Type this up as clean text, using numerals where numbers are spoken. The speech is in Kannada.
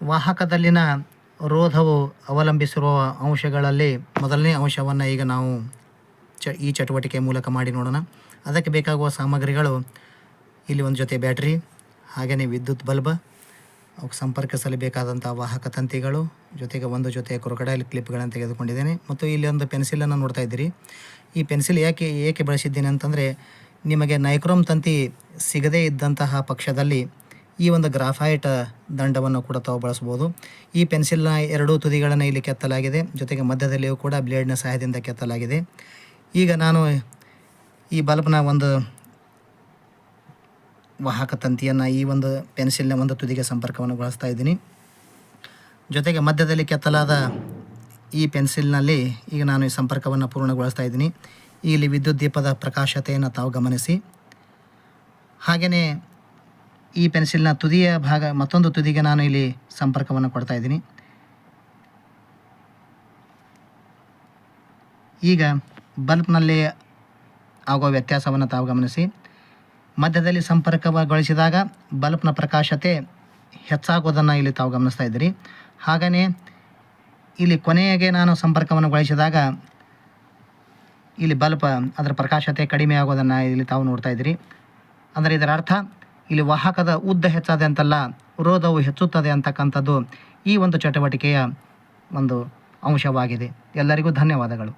ವಾಹಕದಲ್ಲಿನ ರೋಧವು ಅವಲಂಬಿಸಿರುವ ಅಂಶಗಳಲ್ಲಿ ಮೊದಲನೇ ಅಂಶವನ್ನು ಈಗ ನಾವು ಈ ಚಟುವಟಿಕೆ ಮೂಲಕ ಮಾಡಿ ನೋಡೋಣ. ಅದಕ್ಕೆ ಬೇಕಾಗುವ ಸಾಮಗ್ರಿಗಳು ಇಲ್ಲಿ ಒಂದು ಜೊತೆ ಬ್ಯಾಟ್ರಿ, ಹಾಗೆಯೇ ವಿದ್ಯುತ್ ಬಲ್ಬ್, ಅವಕ್ಕೆ ಸಂಪರ್ಕಿಸಲು ಬೇಕಾದಂಥ ವಾಹಕ ತಂತಿಗಳು, ಜೊತೆಗೆ ಒಂದು ಜೊತೆ ಕ್ರೊಕೊಡೈಲ್ ಕ್ಲಿಪ್ಗಳನ್ನು ತೆಗೆದುಕೊಂಡಿದ್ದೇನೆ. ಮತ್ತು ಇಲ್ಲಿ ಒಂದು ಪೆನ್ಸಿಲನ್ನು ನೋಡ್ತಾ ಇದ್ದೀರಿ. ಈ ಪೆನ್ಸಿಲ್ ಏಕೆ ಬಳಸಿದ್ದೀನಿ ಅಂತಂದರೆ, ನಿಮಗೆ ನೈಕ್ರೋಮ್ ತಂತಿ ಸಿಗದೇ ಇದ್ದಂತಹ ಪಕ್ಷದಲ್ಲಿ ಈ ಒಂದು ಗ್ರಾಫೈಟ್ ದಂಡವನ್ನು ಕೂಡ ತಾವು ಬಳಸ್ಬೋದು. ಈ ಪೆನ್ಸಿಲ್ನ ಎರಡೂ ತುದಿಗಳನ್ನು ಇಲ್ಲಿ ಕೆತ್ತಲಾಗಿದೆ, ಜೊತೆಗೆ ಮಧ್ಯದಲ್ಲಿಯೂ ಕೂಡ ಬ್ಲೇಡ್ನ ಸಹಾಯದಿಂದ ಕೆತ್ತಲಾಗಿದೆ. ಈಗ ನಾನು ಈ ಬಲ್ಬ್ನ ಒಂದು ವಾಹಕ ತಂತಿಯನ್ನು ಈ ಒಂದು ಪೆನ್ಸಿಲ್ನ ಒಂದು ತುದಿಗೆ ಸಂಪರ್ಕವನ್ನು ಬಳಸ್ತಾ ಇದ್ದೀನಿ. ಜೊತೆಗೆ ಮಧ್ಯದಲ್ಲಿ ಕೆತ್ತಲಾದ ಈ ಪೆನ್ಸಿಲ್ನಲ್ಲಿ ಈಗ ನಾನು ಈ ಸಂಪರ್ಕವನ್ನು ಪೂರ್ಣಗೊಳಿಸ್ತಾ ಇದ್ದೀನಿ. ಇಲ್ಲಿ ವಿದ್ಯುತ್ ದೀಪದ ಪ್ರಕಾಶತೆಯನ್ನು ತಾವು ಗಮನಿಸಿ. ಹಾಗೆಯೇ ಈ ಪೆನ್ಸಿಲ್ನ ತುದಿಯ ಭಾಗ ಮತ್ತೊಂದು ತುದಿಗೆ ನಾನು ಇಲ್ಲಿ ಸಂಪರ್ಕವನ್ನು ಕೊಡ್ತಾ ಇದ್ದೀನಿ. ಈಗ ಬಲ್ಬ್ನಲ್ಲಿ ಆಗುವ ವ್ಯತ್ಯಾಸವನ್ನು ತಾವು ಗಮನಿಸಿ. ಮಧ್ಯದಲ್ಲಿ ಸಂಪರ್ಕಗೊಳಿಸಿದಾಗ ಬಲ್ಬ್ನ ಪ್ರಕಾಶತೆ ಹೆಚ್ಚಾಗೋದನ್ನು ಇಲ್ಲಿ ತಾವು ಗಮನಿಸ್ತಾ ಇದ್ದೀರಿ. ಹಾಗೆಯೇ ಇಲ್ಲಿ ಕೊನೆಗೆ ನಾನು ಸಂಪರ್ಕವನ್ನು ಗೊಳಿಸಿದಾಗ ಇಲ್ಲಿ ಬಲ್ಬ್ ಅದರ ಪ್ರಕಾಶತೆ ಕಡಿಮೆ ಆಗೋದನ್ನು ಇಲ್ಲಿ ತಾವು ನೋಡ್ತಾ ಇದ್ದೀರಿ. ಅಂದರೆ ಇದರ ಅರ್ಥ ಇಲ್ಲಿ ವಾಹಕದ ಉದ್ದ ಹೆಚ್ಚಾದೆ ಅಂತಲ್ಲ, ರೋಧವು ಹೆಚ್ಚುತ್ತದೆ ಅಂತಕ್ಕಂಥದ್ದು ಈ ಒಂದು ಚಟುವಟಿಕೆಯ ಒಂದು ಅಂಶವಾಗಿದೆ. ಎಲ್ಲರಿಗೂ ಧನ್ಯವಾದಗಳು.